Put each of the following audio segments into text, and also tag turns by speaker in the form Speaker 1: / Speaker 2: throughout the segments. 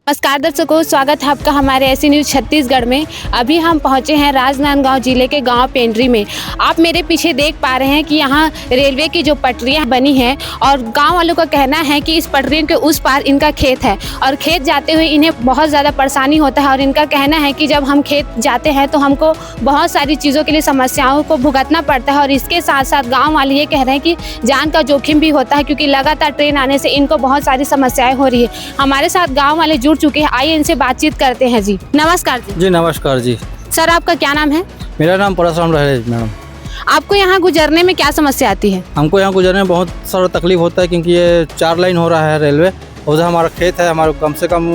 Speaker 1: नमस्कार दर्शकों, स्वागत है आपका हमारे ऐसी न्यूज़ छत्तीसगढ़ में। अभी हम पहुंचे हैं राजनांदगांव जिले के गांव पेंड्री में। आप मेरे पीछे देख पा रहे हैं कि यहां रेलवे की जो पटरियां बनी हैं और गांव वालों का कहना है कि इस पटरियों के उस पार इनका खेत है और खेत जाते हुए इन्हें बहुत ज़्यादा परेशानी होता है। और इनका कहना है कि जब हम खेत जाते हैं तो हमको बहुत सारी चीज़ों के लिए समस्याओं को भुगतना पड़ता है। और इसके साथ साथ गाँव वाले ये कह रहे हैं कि जान का जोखिम भी होता है, क्योंकि लगातार ट्रेन आने से इनको बहुत सारी समस्याएँ हो रही है। हमारे साथ गाँव वाले जुड़ चुके हैं, आइए इनसे बातचीत करते हैं। जी नमस्कार।
Speaker 2: जी नमस्कार जी।
Speaker 1: सर, आपका क्या नाम है?
Speaker 2: मेरा नाम परशुराम रहे मैडम।
Speaker 1: आपको यहाँ गुजरने में क्या समस्या आती है?
Speaker 2: हमको यहाँ गुजरने में बहुत सारा तकलीफ होता है, क्योंकि ये 4 लाइन हो रहा है रेलवे। उधर हमारा खेत है, हमारा कम से कम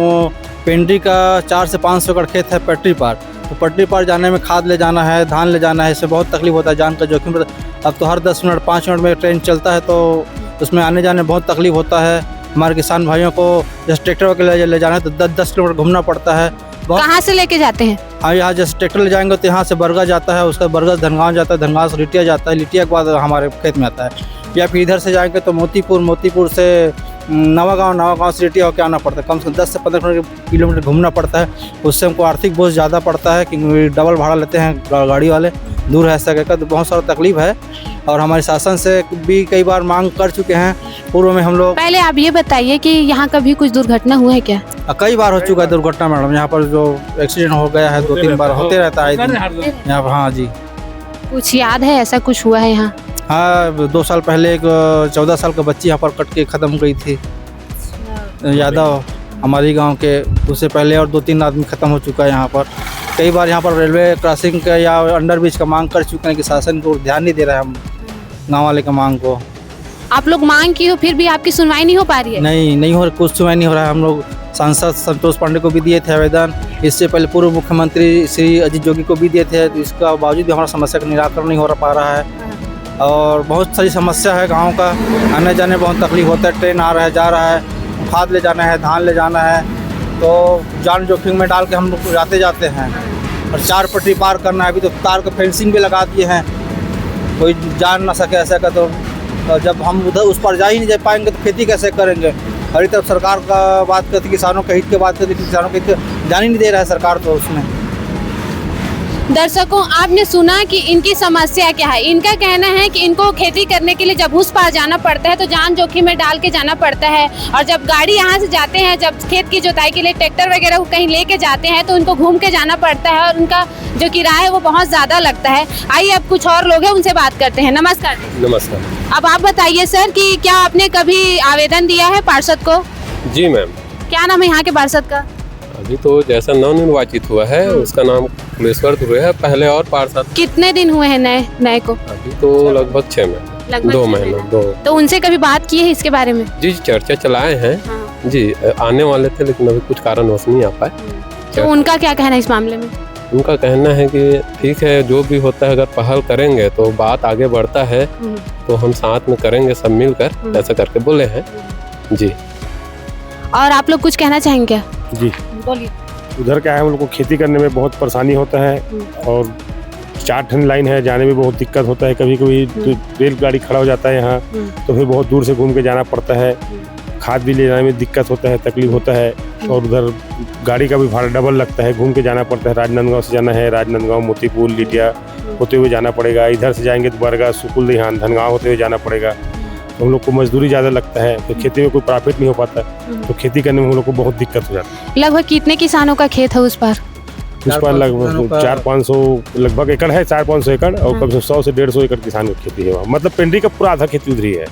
Speaker 2: पेंड्री का 400 से 500 एकड़ खेत है पटरी पार। तो पटरी पार जाने में खाद ले जाना है, धान ले जाना है, इससे बहुत तकलीफ होता है, जान का जोखिम रहता है। अब तो हर 10 मिनट 5 मिनट में ट्रेन चलता है, तो उसमें आने जाने में बहुत तकलीफ होता है। हमारे किसान भाइयों को जैसे ट्रैक्टर वगैरह ले जाना है तो 10-10 किलोमीटर घूमना पड़ता है।
Speaker 1: कहाँ से लेके जाते हैं?
Speaker 2: हाँ, यहाँ जैसे ट्रैक्टर ले जाएंगे तो यहाँ से बरगा जाता है, उसका बरगा धनगांव जाता है, धनगांव से लिटिया जाता है, लिटिया के बाद हमारे खेत में आता है। या फिर इधर से जाएंगे तो मोतीपुर से नवागांव से लिटिया होकर आना पड़ता है। कम से कम 10 से 15 किलोमीटर घूमना पड़ता है। उससे हमको आर्थिक बोझ ज़्यादा पड़ता है, क्योंकि डबल भाड़ा लेते हैं गाड़ी वाले, दूर है ऐसा कहकर, तो बहुत सारा तकलीफ है। और हमारे शासन से भी कई बार मांग कर चुके हैं। पूर्व में हम लोग,
Speaker 1: पहले आप ये बताइए कि यहाँ कभी कुछ दुर्घटना हुआ है क्या?
Speaker 2: कई बार हो चुका है दुर्घटना मैडम। यहाँ पर जो एक्सीडेंट हो गया है 2-3 बार होते रहता है यहाँ पर। हाँ जी।
Speaker 1: कुछ याद है, ऐसा कुछ हुआ है यहाँ?
Speaker 2: हाँ, 2 साल पहले एक 14 साल का बच्ची यहाँ पर कट के ख़त्म गई थी, यादव हमारी गांव के। उससे पहले और 2-3 आदमी ख़त्म हो चुका है यहाँ पर। कई बार यहाँ पर रेलवे क्रॉसिंग का या अंडर ब्रिज का मांग कर चुके हैं कि शासन को ध्यान नहीं दे रहा है हम गाँव वाले का मांग को।
Speaker 1: आप लोग मांग की हो फिर भी आपकी सुनवाई नहीं हो पा रही है?
Speaker 2: नहीं हो, कुछ सुनवाई नहीं हो रहा है। हम लोग सांसद संतोष पांडे को भी दिए थे आवेदन, इससे पहले पूर्व मुख्यमंत्री श्री अजीत जोगी को भी दिए थे। तो इसका बावजूद भी हमारा समस्या का निराकरण नहीं हो पा रहा है। और बहुत सारी समस्या है गाँव का, आने जाने में बहुत तकलीफ होता है। ट्रेन आ रहा है, जा रहा है, खाद ले जाना है, धान ले जाना है, तो जान जोखिम में डाल के हम लोग जाते हैं। और 4 पटरी पार करना है, अभी तो तार का फेंसिंग भी लगा दिए हैं, कोई जान ना सके ऐसा का। तो जब हम उधर उस पर जा ही नहीं जा पाएंगे तो खेती कैसे करेंगे? हर तरफ सरकार का बात करती, किसानों के हित की बात करती, किसानों के हित जान ही नहीं दे रहा है सरकार तो उसमें।
Speaker 1: दर्शकों, आपने सुना कि इनकी समस्या क्या है। इनका कहना है कि इनको खेती करने के लिए जब उस पार जाना पड़ता है तो जान जोखिम में डाल के जाना पड़ता है। और जब गाड़ी यहाँ से जाते हैं, जब खेत की जुताई के लिए ट्रैक्टर वगैरह को कहीं लेके जाते हैं तो उनको घूम के जाना पड़ता है और उनका जो किराया है वो बहुत ज़्यादा लगता है। आइए अब कुछ और लोग हैं, उनसे बात करते हैं। नमस्कार।
Speaker 3: नमस्कार।
Speaker 1: अब आप बताइए सर कि क्या आपने कभी आवेदन दिया है पार्षद को?
Speaker 3: जी मैम। क्या
Speaker 1: नाम है यहाँ के पार्षद का?
Speaker 3: अभी तो जैसा नवनिर्वाचित हुआ है उसका नाम कुलेश्वर दुबे है। पहले और पार्षद।
Speaker 1: कितने दिन हुए हैं नए को?
Speaker 3: अभी तो लगभग 6 महीने, 2 महीने।
Speaker 1: तो उनसे कभी बात की है इसके बारे में?
Speaker 3: जी, चर्चा चलाए हैं। हाँ। जी, आने वाले थे लेकिन अभी कुछ कारणवश नहीं आ पाए।
Speaker 1: तो उनका क्या कहना है इस मामले में?
Speaker 3: उनका कहना है कि ठीक है, जो भी होता है अगर पहल करेंगे तो बात आगे बढ़ता है, तो हम साथ में करेंगे सब मिलकर, ऐसा करके बोले हैं। जी।
Speaker 1: और आप लोग कुछ कहना चाहेंगे क्या?
Speaker 4: जी
Speaker 1: बोलिए।
Speaker 4: उधर क्या है, हम लोग को खेती करने में बहुत परेशानी होता है और 4 ठन लाइन है, जाने में बहुत दिक्कत होता है। कभी कभी तो रेलगाड़ी खड़ा हो जाता है यहाँ, तो फिर बहुत दूर से घूम के जाना पड़ता है। खाद भी ले जाने में दिक्कत होता है, तकलीफ होता है। और उधर गाड़ी का भी भाड़ा डबल लगता है, घूम के जाना पड़ता है। राजनांदगांव से जाना है, राजनांदगांव मोतीपुर लिटिया होते हुए जाना पड़ेगा। इधर से जाएंगे तो बरगा सुकुल दिहान धनगांव होते हुए जाना पड़ेगा। हम लोग को मजदूरी ज़्यादा लगता है, तो खेती में कोई प्रॉफिट नहीं हो पाता, तो खेती करने में हम लोग को बहुत दिक्कत हो जाती है।
Speaker 1: लगभग कितने किसानों का खेत है उस पार?
Speaker 4: उस पार लगभग 400-500 लगभग एकड़ है, 400-500 एकड़। और कम से 100 से 150 एकड़ किसान की खेती है वहाँ। मतलब पेंड्री का पूरा आधा खेती उधर ही है।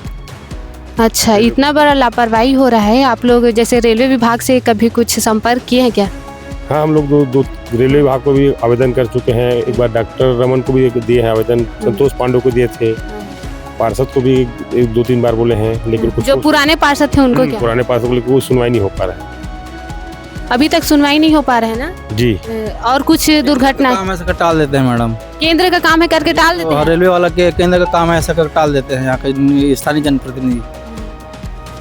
Speaker 1: अच्छा, इतना बड़ा लापरवाही हो रहा है। आप लोग जैसे रेलवे विभाग से कभी कुछ संपर्क किए हैं क्या?
Speaker 4: हाँ, हम लोग दो रेलवे विभाग को भी आवेदन कर चुके हैं। एक बार डॉक्टर रमन को भी दिए हैं आवेदन, संतोष पांडे को दिए थे, पार्षद को भी 2-3 बार बोले हैं, लेकिन कुछ
Speaker 1: जो पुराने पार्षद थे उनको क्या?
Speaker 4: पुराने पार्षद को लेकर कोई सुनवाई नहीं हो पा रहा है।
Speaker 1: अभी तक सुनवाई नहीं हो पा रहा है ना?
Speaker 4: जी।
Speaker 1: और कुछ दुर्घटना
Speaker 2: काम ऐसा टाल देते हैं मैडम।
Speaker 1: केंद्र का काम है करके टाल देते हैं।
Speaker 2: रेलवे वाला के केंद्र का काम है ऐसा कर टाल देते हैं यहाँ के स्थानीय जनप्रतिनिधि।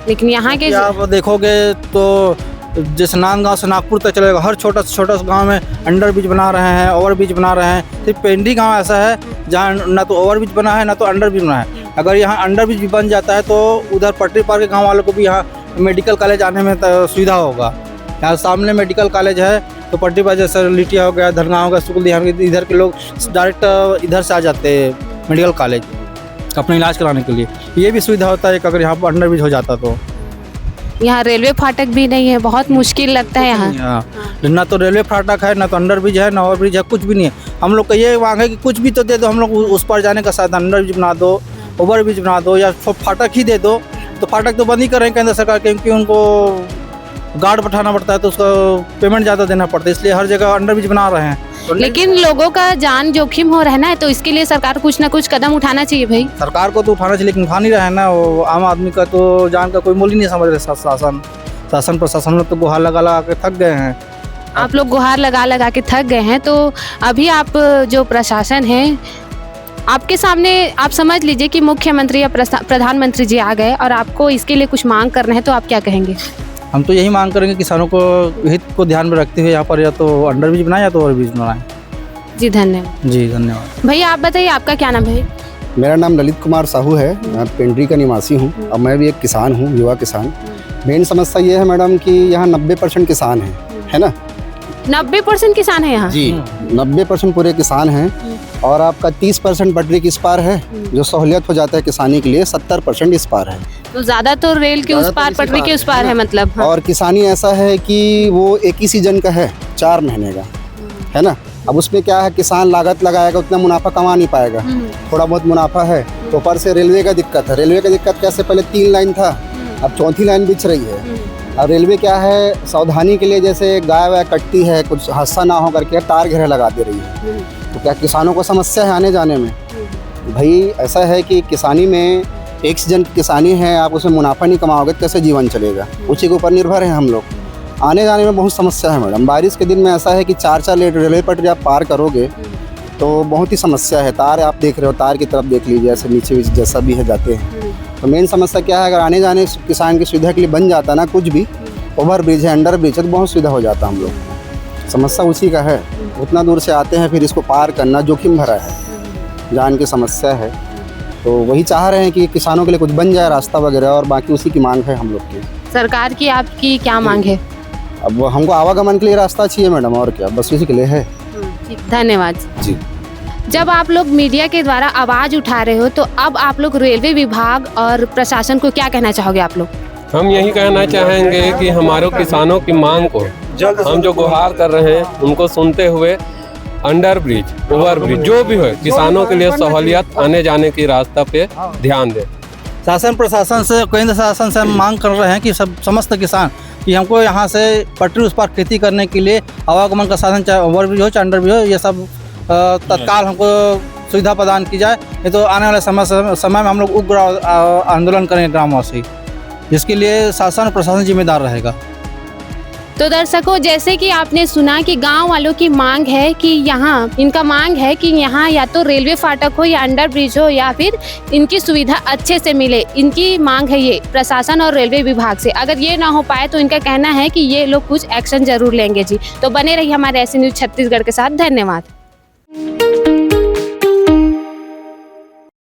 Speaker 1: लेकिन यहाँ के
Speaker 2: आप देखोगे तो जैसे नांदगांव से नागपुर तक चलेगा, हर छोटा से छोटा गांव में अंडर ब्रिज बना रहे हैं, ओवर ब्रिज बना रहे हैं। सिर्फ पेंड्री गांव ऐसा है जहाँ ना तो ओवर ब्रिज बना है ना तो अंडर ब्रिज बना है। अगर यहाँ अंडर ब्रिज भी बन जाता है तो उधर पटरी पार के गाँव वालों को भी यहाँ मेडिकल कॉलेज आने में सुविधा होगा। यहाँ सामने मेडिकल कॉलेज है, तो पट्टी बाजार जैसे लिटिया हो गया, धरगांव हो गया, सुकुल यहाँ के इधर के लोग डायरेक्ट इधर से आ जाते हैं मेडिकल कॉलेज अपना इलाज कराने के लिए। ये भी सुविधा होता है कि अगर यहाँ पर अंडर ब्रिज हो जाता तो।
Speaker 1: यहाँ रेलवे फाटक भी नहीं है, बहुत मुश्किल लगता है यहाँ।
Speaker 2: ना तो रेलवे फाटक है, ना तो अंडर ब्रिज है, ना ओवर ब्रिज है, कुछ भी नहीं है। हम लोग का ये मांग है कि कुछ भी तो दे दो, हम लोग उस पर जाने का साधन, अंडर ब्रिज बना दो, ओवर ब्रिज बना दो, या फाटक ही दे दो। तो फाटक तो बंद ही कर रहे हैं केंद्र सरकार, क्योंकि उनको गार्ड बैठाना पड़ता है तो उसका पेमेंट ज़्यादा देना पड़ता है, इसलिए हर जगह अंडर ब्रिज बना रहे हैं।
Speaker 1: लेकिन लोगों का जान जोखिम हो रहना है, तो इसके लिए सरकार कुछ ना कुछ कदम उठाना चाहिए भाई।
Speaker 2: सरकार को तो उठाना चाहिए, लेकिन उठा नहीं रहे हैं ना। वो आम आदमी का तो जान का कोई मूल्य नहीं समझ रहे। शासन प्रशासन में तो गुहार लगा लगा के थक गए हैं।
Speaker 1: आप लोग गुहार लगा लगा के थक गए हैं, तो अभी आप जो प्रशासन है आपके सामने, आप समझ लीजिए कि मुख्यमंत्री या प्रधानमंत्री जी आ गए और आपको इसके लिए कुछ मांग करना है, तो आप क्या कहेंगे?
Speaker 2: हम तो यही मांग करेंगे किसानों को हित को ध्यान में रखते हुए यहाँ पर या तो अंडर ब्रिज बनाए या तो ओवर ब्रिज बनाए।
Speaker 1: जी धन्यवाद।
Speaker 2: जी धन्यवाद।
Speaker 1: भैया आप बताइए, आपका क्या नाम है?
Speaker 5: मेरा नाम ललित कुमार साहू है, मैं पेंड्री का निवासी हूँ और मैं भी एक किसान हूँ, युवा किसान। मेन समस्या ये है मैडम कि यहाँ 90% किसान है ना?
Speaker 1: 90% किसान है यहाँ?
Speaker 5: जी 90% पूरे किसान हैं और आपका 30% पटरी की इस पार है, जो सहूलियत हो जाता है किसानी के लिए। 70% इस पार है,
Speaker 1: तो ज्यादा तो रेल के उस पार, पटरी के उस पार है मतलब। हाँ।
Speaker 5: और किसानी ऐसा है कि वो एक ही सीजन का है, 4 महीने का है ना। अब उसमें क्या है, किसान लागत लगाएगा उतना मुनाफा कमा नहीं पाएगा, थोड़ा बहुत मुनाफा है। तो ऊपर से रेलवे का दिक्कत है। रेलवे का दिक्कत कैसे, पहले 3 लाइन था, अब 4थी लाइन बिछ रही है। अब रेलवे क्या है, सावधानी के लिए जैसे गाय वाय कटती है, कुछ हादसा ना हो करके तार घेरे लगा दे रही है। तो क्या किसानों को समस्या है आने जाने में? भाई ऐसा है कि किसानी में एक सीजन की किसानी है, आप उसमें मुनाफा नहीं कमाओगे तो कैसे जीवन चलेगा? उसी के ऊपर निर्भर है हम लोग। आने जाने में बहुत समस्या है मैडम। बारिश के दिन में ऐसा है कि 4-4 रेलवे पटरी आप पार करोगे तो बहुत ही समस्या है। तार आप देख रहे हो, तार की तरफ देख लीजिए, ऐसे नीचे जैसा भी है जाते हैं। तो मेन समस्या क्या है, अगर आने जाने किसान की सुविधा के लिए बन जाता ना कुछ भी, ओवर ब्रिज है, अंडर ब्रिज है, तो बहुत सुविधा हो जाता हम लोग। समस्या उसी का है, उतना दूर से आते हैं, फिर इसको पार करना जोखिम भरा है, जान की समस्या है। तो वही चाह रहे हैं कि किसानों के लिए कुछ बन जाए रास्ता वगैरह, और बाकी उसी की मांग है हम लोग की।
Speaker 1: सरकार की आपकी क्या मांग है?
Speaker 5: अब हमको आवागमन के लिए रास्ता चाहिए मैडम, और क्या, बस इसी के लिए है।
Speaker 1: धन्यवाद
Speaker 5: जी।
Speaker 1: जब आप लोग मीडिया के द्वारा आवाज़ उठा रहे हो, तो अब आप लोग रेलवे विभाग और प्रशासन को क्या कहना चाहोगे आप लोग?
Speaker 3: हम यही कहना चाहेंगे कि हमारे किसानों की मांग को हम जो गुहार कर रहे हैं उनको सुनते हुए अंडर ब्रिज, ओवर ब्रिज जो भी हो, किसानों के लिए सहूलियत आने जाने की रास्ता पे ध्यान दें।
Speaker 2: शासन प्रशासन से, केंद्र शासन से हम मांग कर रहे हैं कि समस्त किसान कि हमको यहाँ से पटरी उस पार खेती करने के लिए आवागमन का साधन, चाहे ओवर ब्रिज हो चाहे अंडर ब्रिज हो, ये सब तत्काल हमको सुविधा प्रदान की जाए। ये तो आने वाले समय में हम लोग उग्र आंदोलन करेंगे ग्रामवासी, जिसके लिए शासन और प्रशासन जिम्मेदार रहेगा।
Speaker 1: तो दर्शकों, जैसे कि आपने सुना कि गांव वालों की मांग है कि इनका मांग है कि यहाँ या तो रेलवे फाटक हो या अंडर ब्रिज हो, या फिर इनकी सुविधा अच्छे से मिले। इनकी मांग है ये प्रशासन और रेलवे विभाग से। अगर ये ना हो पाए तो इनका कहना है कि ये लोग कुछ एक्शन जरूर लेंगे जी। तो बने रहिए हमारे ऐसे न्यूज़ छत्तीसगढ़ के साथ। धन्यवाद।